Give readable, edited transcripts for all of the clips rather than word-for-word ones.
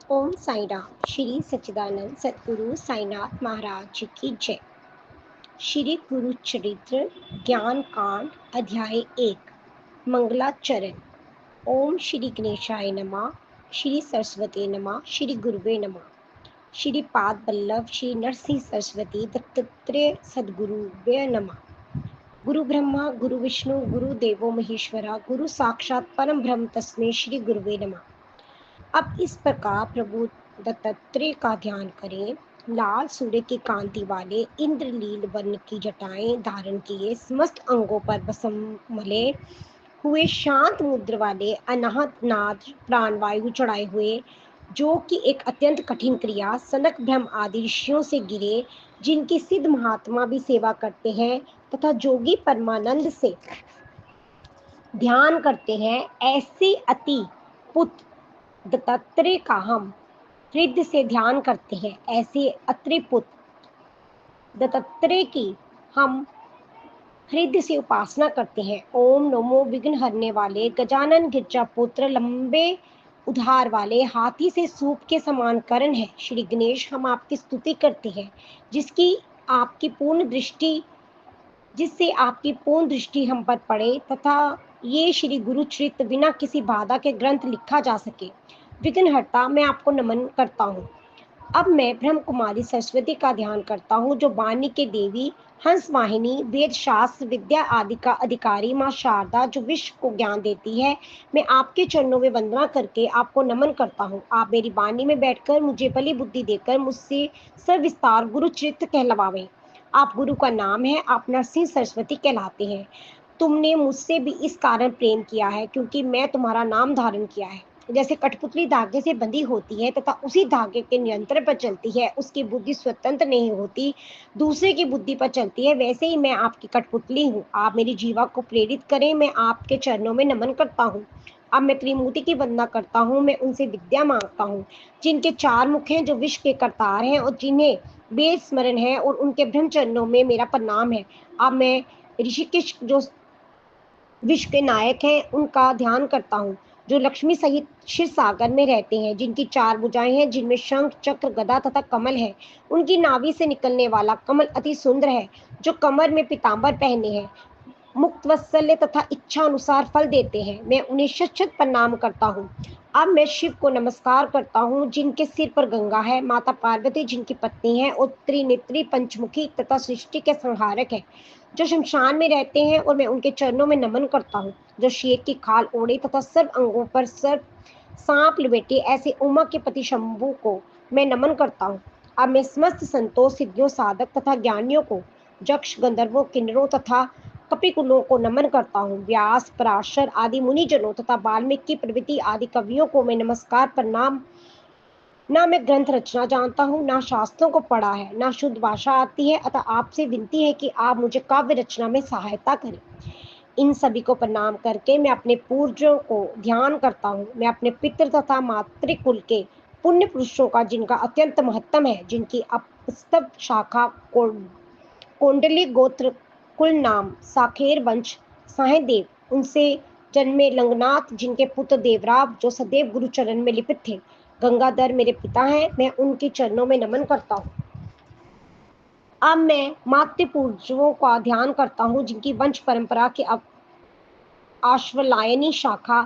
ओम साई राम। श्री सच्चिदानंद सतगुरु साईनाथ महाराज जी की जय। श्री गुरु चरित्र ज्ञान कांड अध्याय 1 मंगलाचरण। ओम श्री गणेशाय नमः। श्री सरस्वती नमः। श्री गुरुवे नमः। श्री पाद वल्लभ श्री नरसिंह सरस्वती दत्तात्रेय सद्गुरुवे नमः। गुरु ब्रह्मा गुरु विष्णु गुरु देवो महेश्वरा गुरु साक्षात परम ब्रह्म तस्मै श्री गुरुवे नमः। अब इस प्रकार प्रभु दत्तात्रेय का ध्यान करें। लाल सूर्य की कांति वाले इंद्रलील वर्ण की जटाएं धारण किए समस्त अंगों पर बसमले हुए शांत मुद्र वाले अनाहत नाद प्राणवायु चढ़ाए हुए, जो कि एक अत्यंत कठिन क्रिया सनक ब्रह्म आदि ऋषियों से गिरे, जिनकी सिद्ध महात्मा भी सेवा करते हैं तथा जोगी परमानंद से ध्यान करते हैं, ऐसे अति पुत्र दत्तात्रेय का हम हृदय से ध्यान करते हैं। ऐसे अत्रिपुत्र दत्तात्रेय की हम हृदय से उपासना करते हैं। ओम नमो विघ्न हरने वाले गजानन गिरजा पुत्र लंबे उधार वाले हाथी से सूप के समान करण है श्री गणेश, हम आपकी स्तुति करते हैं जिससे आपकी पूर्ण दृष्टि हम पर पड़े तथा ये श्री गुरु चरित्र बिना किसी बाधा के ग्रंथ लिखा जा सके। विघ्नहर्ता, मैं आपको नमन करता हूँ। अब मैं ब्रह्म कुमारी सरस्वती का ध्यान करता हूँ, जो वाणी के देवी, हंस वाहिनी, वेद शास्त्र विद्या आदि का अधिकारी माँ शारदा, जो विश्व को ज्ञान देती है। मैं आपके चरणों में वंदना करके आपको नमन करता हूँ। आप मेरी वाणी में बैठकर मुझे बली बुद्धि देकर मुझसे सविस्तार गुरु चरित्र कहलवावें। आप गुरु का नाम है, आप नरसिंह सरस्वती कहलाते हैं। तुमने मुझसे भी इस कारण प्रेम किया है क्योंकि मैं तुम्हारा नाम धारण किया है। जैसे कठपुतली धागे से बंधी होती है तथा उसी धागे के नियंत्रण पर चलती है, उसकी बुद्धि स्वतंत्र नहीं होती, दूसरे की बुद्धि पर चलती है, वैसे ही मैं आपकी कठपुतली हूँ। आप मेरी जीवा को प्रेरित करें। मैं आपके चरणों में नमन करता हूँ। अब मैं त्रिमूर्ति की वंदना करता हूँ। मैं उनसे विद्या मांगता हूँ, जिनके 4 मुख हैं, जो विश्व के करतार हैं और जिन्हें वेद स्मरण है, और उनके ब्रह्म चरणों में मेरा प्रणाम है। अब मैं ऋषिकेश, जो विश्व के नायक हैं, उनका ध्यान करता हूँ, जो लक्ष्मी सहित क्षीर सागर में रहते हैं, जिनकी 4 भुजाएं हैं, जिनमें शंख चक्र गदा तथा कमल है। उनकी नाभि से निकलने वाला कमल अति सुंदर है, जो कमर में पीताम्बर पहने हैं, मुक्त वत्सल्य तथा इच्छा अनुसार फल देते हैं। मैं उन्हें शत शत प्रणाम करता हूँ। अब मैं शिव को नमस्कार करता हूँ, जिनके सिर पर गंगा है, माता पार्वती जिनकी पत्नी है, और त्रिनेत्री पंचमुखी तथा सृष्टि के संहारक है, जो शमशान में रहते हैं, और मैं उनके चरणों में नमन करता हूँ, जो शेर की खाल ओढ़े तथा सर्व अंगों पर सर्प सांप लपेटे, ऐसे उमा के पति शंभु को मैं नमन करता हूँ। अब मैं समस्त संतों, सिद्धियों, साधक तथा ज्ञानियों को, यक्ष गंधर्वों, किन्नरों तथा कपिकुलों को नमन करता हूँ। व्यास, पराशर आदि मुनिजनों तथा वाल्मीकि प्रभृति आदि कवियों को मैं नमस्कार प्रणाम। ना मैं ग्रंथ रचना जानता हूँ, ना शास्त्रों को पढ़ा है, ना शुद्ध भाषा आती है, अतः आपसे विनती है कि आप मुझे काव्य रचना में सहायता करें। इन सभी को प्रणाम करके मैं अपने पूर्वजों को ध्यान करता हूँ। मैं अपने पितृ तथा मातृकुल के पुण्य पुरुषों का, जिनका अत्यंत महत्तम है, जिनकी अपस्तव शाखा कोंडली गोत्र कुल नाम साखेर वंश साहेदेव, उनसे जन्मे लंगनाथ, जिनके पुत्र देवराव, जो सदैव गुरु चरण में लिपित थे। गंगाधर मेरे पिता हैं, मैं उनके चरणों में नमन करता हूँ। अब मैं मातृ पूर्वजों का ध्यान करता हूँ, जिनकी वंश परंपरा की आश्वलायनी शाखा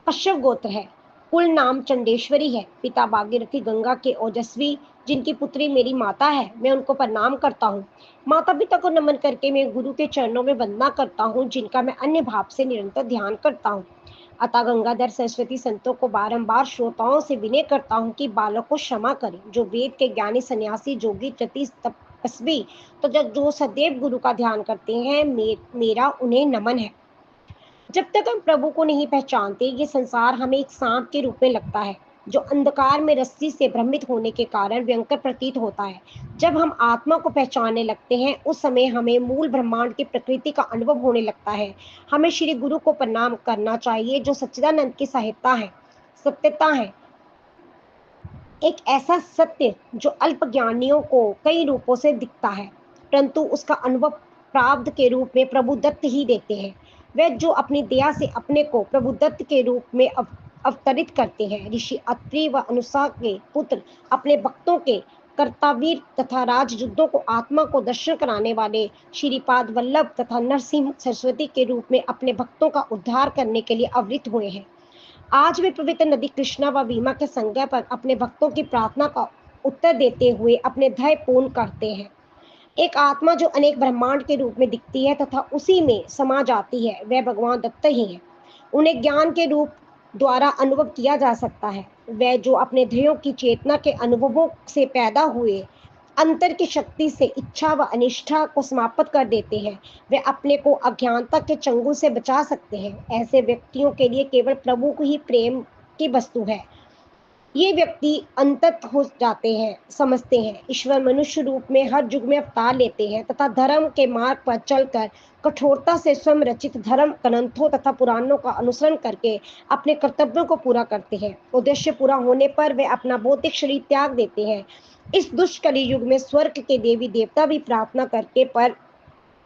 कश्यप गोत्र है, कुल नाम चंडेश्वरी है, पिता भागीरथी गंगा के ओजस्वी, जिनकी पुत्री मेरी माता है, मैं उनको प्रणाम करता हूँ। माता पिता को नमन करके मैं गुरु के चरणों में वंदना करता हूँ, जिनका मैं अन्य भाव से निरंतर ध्यान करता हूँ। अतः गंगाधर सरस्वती संतों को बारंबार श्रोताओं से विनय करता हूँ कि बालक को क्षमा करें, जो वेद के ज्ञानी सन्यासी जोगी जति तपस्वी तो जो सदैव गुरु का ध्यान करते हैं, मेरा उन्हें नमन है। जब तक हम प्रभु को नहीं पहचानते, ये संसार हमें एक सांप के रूप में लगता है, जो अंधकार में रस्सी से भ्रमित होने के कारण भयंकर प्रतीत होता है। जब हम आत्मा को पहचानने लगते हैं, उस समय हमें मूल ब्रह्मांड की प्रकृति का अनुभव होने लगता है। हमें श्री गुरु को प्रणाम करना चाहिए, जो सच्चिदानंद की सहायता है, सत्यता है, एक ऐसा सत्य जो अल्पज्ञानियों को कई रूपों से दिखता है, परंतु उसका अनुभव प्राप्त के रूप में प्रभु दत्त ही देते हैं। वे जो अपनी दया से अपने को प्रभु दत्त के रूप में अवतरित करते हैं। ऋषि अत्रि व अनुसा के पुत्र अपने भक्तों के कर्तावीर तथा राजयुद्धों को आत्मा को दर्शन कराने वाले श्रीपाद वल्लभ तथा नरसिंह सरस्वती के रूप में अपने भक्तों का उद्धार करने के लिए अवतरित हुए हैं। आज भी पवित्र नदी कृष्णा व भीमा के संगम पर अपने भक्तों की प्रार्थना का उत्तर देते हुए अपने ध्येय पूर्ण करते हैं। एक आत्मा जो अनेक ब्रह्मांड के रूप में दिखती है तथा उसी में समा जाती है, वह भगवान दत्त ही है। उन्हें ज्ञान के रूप द्वारा अनुभव किया जा सकता है। वह जो अपने ध्येयों की चेतना के अनुभवों से पैदा हुए अंतर की शक्ति से इच्छा व अनिष्ठा को समाप्त कर देते हैं, वे अपने को अज्ञानता के चंगुल से बचा सकते हैं। ऐसे व्यक्तियों के लिए केवल प्रभु को ही प्रेम की वस्तु है। ये व्यक्ति अंतत हो जाते हैं, समझते हैं ईश्वर मनुष्य रूप में हर युग में अवतार लेते हैं तथा धर्म के मार्ग पर चलकर कठोरता से स्वयं रचित धर्म ग्रंथों तथा पुराणों का अनुसरण करके अपने कर्तव्यों को पूरा करते हैं। उद्देश्य पूरा होने पर वे अपना भौतिक शरीर त्याग देते हैं। इस दुष्ट कलि युग में स्वर्ग के देवी देवता भी प्रार्थना करके पर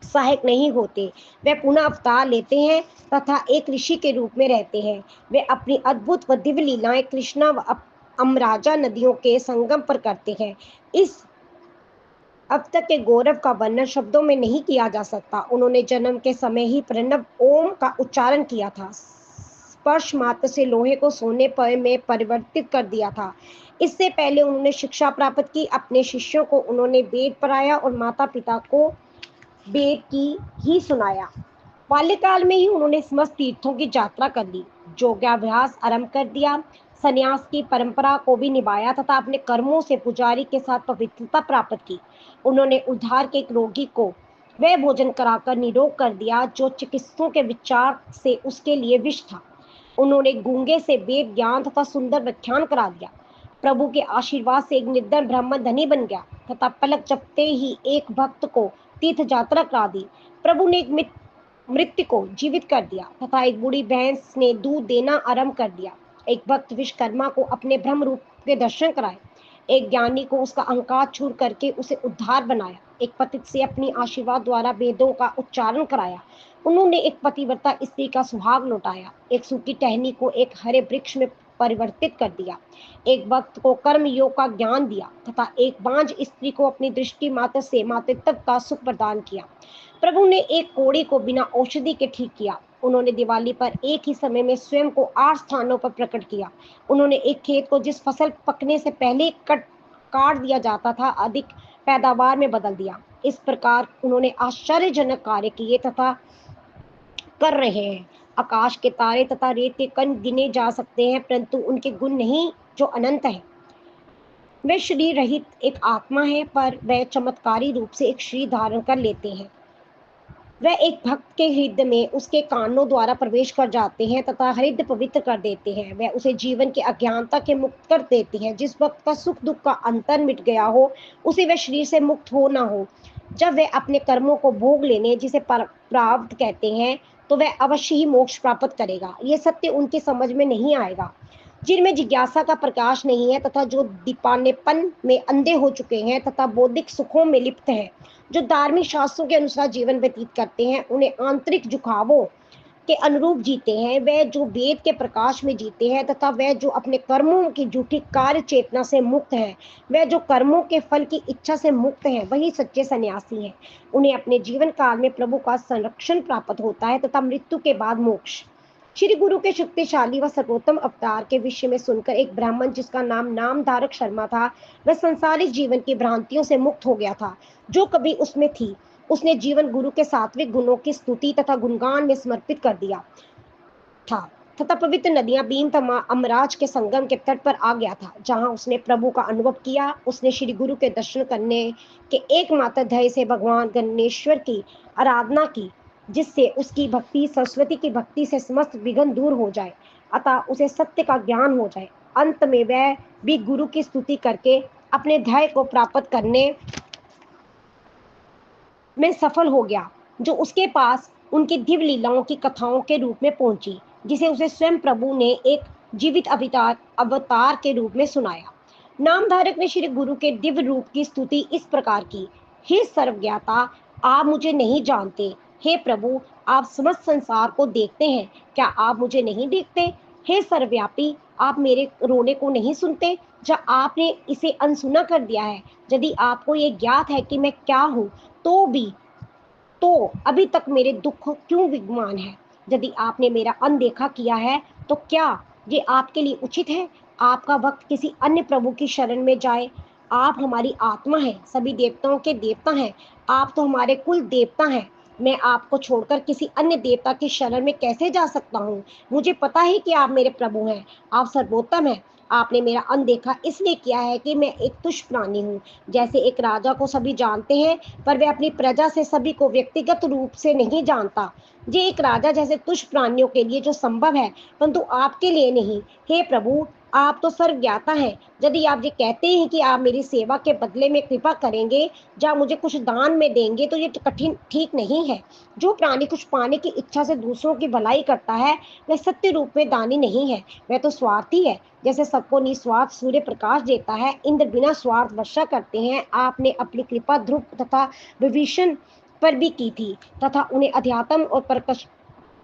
सहायक नहीं होते। वे पुनः अवतार लेते हैं तथा एक ऋषि के रूप में रहते हैं। वे अपनी अद्भुत व दिव्य लीलाएं कृष्णा व अमराजा नदियों के संगम पर करते हैं। इस अब तक के गौरव का वर्णन शब्दों में नहीं किया जा सकता। उन्होंने जन्म के समय ही प्रणव ओम का उच्चारण किया था। स्पर्श मात्र से लोहे को सोने पर में परिवर्तित कर दिया था। इससे पहले उन्होंने शिक्षा प्राप्त की। अपने शिष्यों को उन्होंने वेद पढ़ाया और माता पिता को वेद की ही सुनाया। बाल्यकाल में ही उन्होंने समस्त तीर्थों की यात्रा कर ली, योगाभ्यास आरंभ कर दिया, संन्यास की परंपरा को भी निभाया तथा अपने कर्मों से पुजारी के साथ पवित्रता प्राप्त की। उन्होंने उद्धार के एक रोगी को वह भोजन कराकर निरोग कर दिया जो चिकित्सकों के विचार से उसके लिए विष था। उन्होंने गूंगे से वेद ज्ञान तथा सुंदर व्याख्यान करा दिया। प्रभु के आशीर्वाद से एक निर्धन ब्राह्मण धनी बन गया तथा पलक झपकते ही एक भक्त को तीर्थ यात्रा करा दी। प्रभु ने एक मृत्यु को जीवित कर दिया तथा एक बूढ़ी भैंस ने दूध देना आरंभ कर दिया। एक भक्त विश्वकर्मा को अपने ब्रह्म रूप के दर्शन कराए। एक ज्ञानी को उसका अहंकार छूट करके उसे उद्धार बनाया। एक पतित से अपनी आशीर्वाद द्वारा वेदों का उच्चारण कराया। उन्होंने एक पतिव्रता स्त्री का सुहाग लौटाया। एक सूखी टहनी को एक हरे वृक्ष में परिवर्तित कर दिया। एक भक्त को कर्म योग का ज्ञान दिया तथा एक बांझ स्त्री को अपनी दृष्टि मात्र से मातृत्व का सुख प्रदान किया। प्रभु ने एक कोढ़ी को बिना औषधि के ठीक किया। उन्होंने दिवाली पर एक ही समय में स्वयं को 8 स्थानों पर प्रकट किया। उन्होंने एक खेत को जिस फसल पकने से पहले काट दिया जाता था अधिक पैदावार में बदल दिया। इस प्रकार उन्होंने आश्चर्यजनक कार्य किए तथा कर रहे हैं। आकाश के तारे तथा रेत के कण गिने जा सकते हैं, परंतु उनके गुण नहीं जो अनंत है। वे शरीर रहित एक आत्मा है, पर वह चमत्कारी रूप से एक शरीर धारण कर लेते हैं। वह एक भक्त के हृदय में उसके कानों द्वारा प्रवेश कर जाते हैं तथा हृदय पवित्र कर देते हैं। वह उसे जीवन की अज्ञानता के मुक्त कर देते हैं। जिस भक्त का सुख दुख का अंतर मिट गया हो, उसे वह शरीर से मुक्त हो ना हो, जब वह अपने कर्मों को भोग लेने जिसे प्रारब्ध कहते हैं, तो वह अवश्य ही मोक्ष प्राप्त करेगा। ये सत्य उनकी समझ में नहीं आएगा जिनमें जिज्ञासा का प्रकाश नहीं है तथा जो दीपानेपन में अंधे हो चुके हैं तथा बौद्धिक सुखों में लिप्त हैं। जो धार्मिक शास्त्रों के अनुसार जीवन व्यतीत करते हैं, उन्हें आंतरिक झुकावों के अनुरूप जीते हैं। वह जो वेद के प्रकाश में जीते हैं तथा वह जो अपने कर्मों की झूठी कार्य चेतना से मुक्त है, वह जो कर्मों के फल की इच्छा से मुक्त है, वही सच्चे सन्यासी हैं। उन्हें अपने जीवन काल में प्रभु का संरक्षण प्राप्त होता है तथा मृत्यु के बाद मोक्ष। श्री गुरु के शक्तिशाली व सर्वोत्तम अवतार के विषय में सुनकर एक ब्राह्मण जिसका नाम नामधारक शर्मा था, वह संसारिक जीवन की भ्रांतियों से मुक्त हो गया था जो कभी उसमें थी। उसने जीवन गुरु के सात्विक गुणों की स्तुति तथा गुणगान में समर्पित कर दिया था तथा पवित्र नदियां भीम तथा अमराज के संगम के तट पर आ गया था, जहां उसने प्रभु का अनुभव किया। उसने श्री गुरु के दर्शन करने के एकमात्र ध्येय से भगवान गणेश्वर की आराधना की, जिससे उसकी भक्ति सरस्वती की भक्ति से समस्त विघ्न दूर हो जाए, अतः उसे सत्य का ज्ञान हो जाए। अंत में वह भी गुरु की स्तुति करके अपने ध्येय को प्राप्त करने में सफल हो गया, जो उसके पास उनकी दिव्य लीलाओं की कथाओं के रूप में पहुंची, जिसे उसे स्वयं प्रभु ने एक जीवित अवतार के रूप में सुनाया। नामधारक ने श्री गुरु के दिव्य रूप की स्तुति इस प्रकार की: हे सर्वज्ञाता, आप मुझे नहीं जानते। हे प्रभु, आप समस्त संसार को देखते हैं, क्या आप मुझे नहीं देखते? हे सर्वव्यापी, आप मेरे रोने को नहीं सुनते? जब आपने इसे अनसुना कर दिया है, यदि आपको ये ज्ञात है कि मैं क्या हूँ, तो अभी तक मेरे दुख क्यों विद्यमान है? यदि आपने मेरा अनदेखा किया है, तो क्या ये आपके लिए उचित है? आपका वक्त किसी अन्य प्रभु की शरण में जाए। आप हमारी आत्मा हैं, सभी देवताओं के देवता हैं। आप तो हमारे कुल देवता हैं। मैं आपको छोड़कर किसी अन्य देवता की शरण में कैसे जा सकता हूँ? मुझे पता है कि आप मेरे प्रभु हैं, आप सर्वोत्तम हैं। आपने मेरा अनदेखा इसलिए किया है कि मैं एक तुच्छ प्राणी हूँ। जैसे एक राजा को सभी जानते हैं, पर वह अपनी प्रजा से सभी को व्यक्तिगत रूप से नहीं जानता। ये एक राजा जैसे तुच्छ प्राणियों के लिए जो संभव है, परंतु आपके लिए नहीं। हे प्रभु, आप तो सर्वज्ञाता हैं। यदि आप ये कहते हैं कि आप मेरी सेवा के बदले में कृपा करेंगे या मुझे कुछ दान में देंगे, तो ये कठिन ठीक नहीं है। जो प्राणी कुछ पाने की इच्छा से दूसरों की भलाई करता है, वह सत्य रूप में दानी नहीं है, वह तो स्वार्थी है। जैसे सबको निस्वार्थ सूर्य प्रकाश देता है, इंद्र बिना स्वार्थ वर्षा करते हैं। आपने अपनी कृपा ध्रुव तथा विभीषण पर भी की थी, तथा उन्हें अध्यात्म और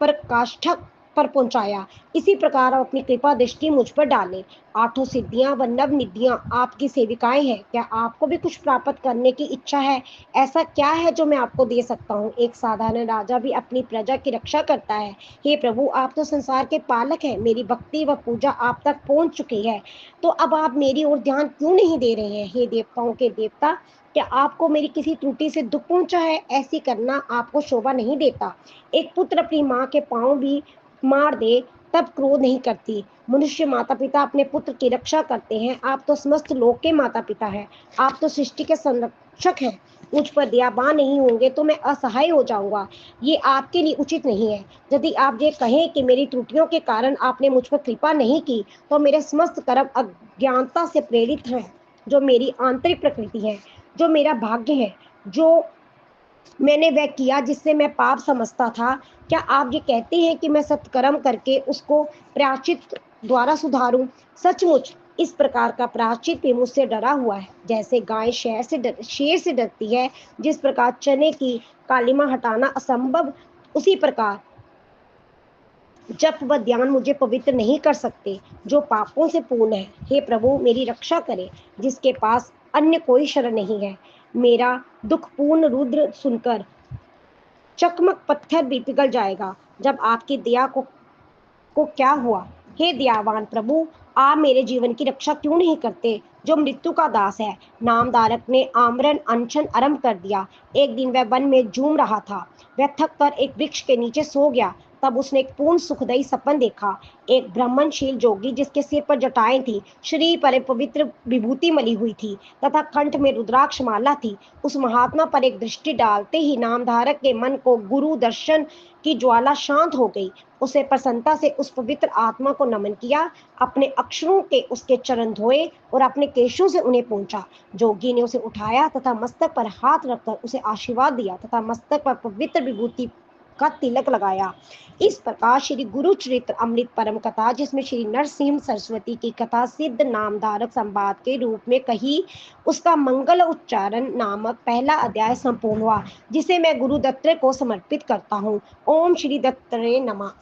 प्रकाष्ठक पर पहुंचाया। इसी प्रकार आप अपनी कृपा दृष्टि मुझ पर डालें। आठों सिद्धियां व नव निधियां आपकी सेविकाएं हैं। क्या आपको भी कुछ प्राप्त करने की इच्छा है? ऐसा क्या है जो मैं आपको दे सकता हूँ? एक साधारण राजा भी अपनी प्रजा की रक्षा करता है। हे प्रभु, आप तो संसार के पालक हैं। मेरी भक्ति व पूजा आप तक पहुंच चुकी है, तो अब आप मेरी ओर ध्यान क्यों नहीं दे रहे हैं? हे देवताओं के देवता, क्या आपको मेरी किसी त्रुटि से दुख पहुंचा है? ऐसी करना आपको शोभा नहीं देता। एक पुत्र अपनी माँ के पांव भी मार दे, तब क्रोध नहीं करती। मनुष्य माता पिता अपने पुत्र की रक्षा करते हैं। आप तो समस्त लोक के माता पिता हैं। आप तो सृष्टि के संरक्षक हैं। मुझ पर दयावान नहीं होंगे तो मैं असहाय हो जाऊंगा। ये आपके लिए उचित नहीं है। यदि आप ये कहें कि मेरी त्रुटियों के कारण आपने मुझ पर कृपा नहीं की, तो मेरे समस्त कर्म अज्ञानता से प्रेरित हैं। जो मेरी आंतरिक प्रकृति है, जो मेरा भाग्य है, जो मैंने वह किया जिससे मैं पाप समझता था। क्या आप ये कहते हैं कि मैं सत्कर्म करके उसको प्रायश्चित द्वारा सुधारूं? सचमुच इस प्रकार का प्रायश्चित भी मुझसे डरा हुआ है। जैसे गाय शेर से डरती है, जिस प्रकार चने की कालिमा हटाना असंभव, उसी प्रकार जप व ध्यान मुझे पवित्र नहीं कर सकते, जो पापों से पूर्ण है। हे प्रभु, मेरी रक्षा करें, जिसके पास अन्य कोई शरण नहीं है। मेरा दुख पूर्ण रुद्र सुनकर चकमक पत्थर भी पिघल जाएगा। जब आपकी दया को क्या हुआ? हे दयावान प्रभु, आप मेरे जीवन की रक्षा क्यों नहीं करते, जो मृत्यु का दास है? नामधारक ने आमरण अनशन आरंभ कर दिया। एक दिन वह वन में झूम रहा था। वह थक कर एक वृक्ष के नीचे सो गया। तब उसने एक पूर्ण सुखदायी सपन देखा। एक ब्रह्मणशील जोगी, जिसके सिर पर जटाएं थी, शरीर पर एक पवित्र विभूति मली हुई थी तथा कंठ में रुद्राक्ष माला थी, उस महात्मा पर एक दृष्टि डालते ही नामधारक के मन को गुरु दर्शन की ज्वाला शांत हो गई। उसे प्रसन्नता से उस पवित्र आत्मा को नमन किया, अपने अक्षरों के उसके चरण धोए और अपने केशों से उन्हें पोंछा। जोगी ने उसे उठाया तथा मस्तक पर हाथ रखकर उसे आशीर्वाद दिया तथा मस्तक पर पवित्र विभूति का तिलक लगाया। इस प्रकार श्री गुरु चरित्र अमृत परम कथा, जिसमें श्री नरसिंह सरस्वती की कथा सिद्ध नामधारक संवाद के रूप में कही, उसका मंगल उच्चारण नामक पहला अध्याय संपूर्ण हुआ, जिसे मैं गुरु दत्तात्रेय को समर्पित करता हूँ। ओम श्री दत्तात्रेय नमः।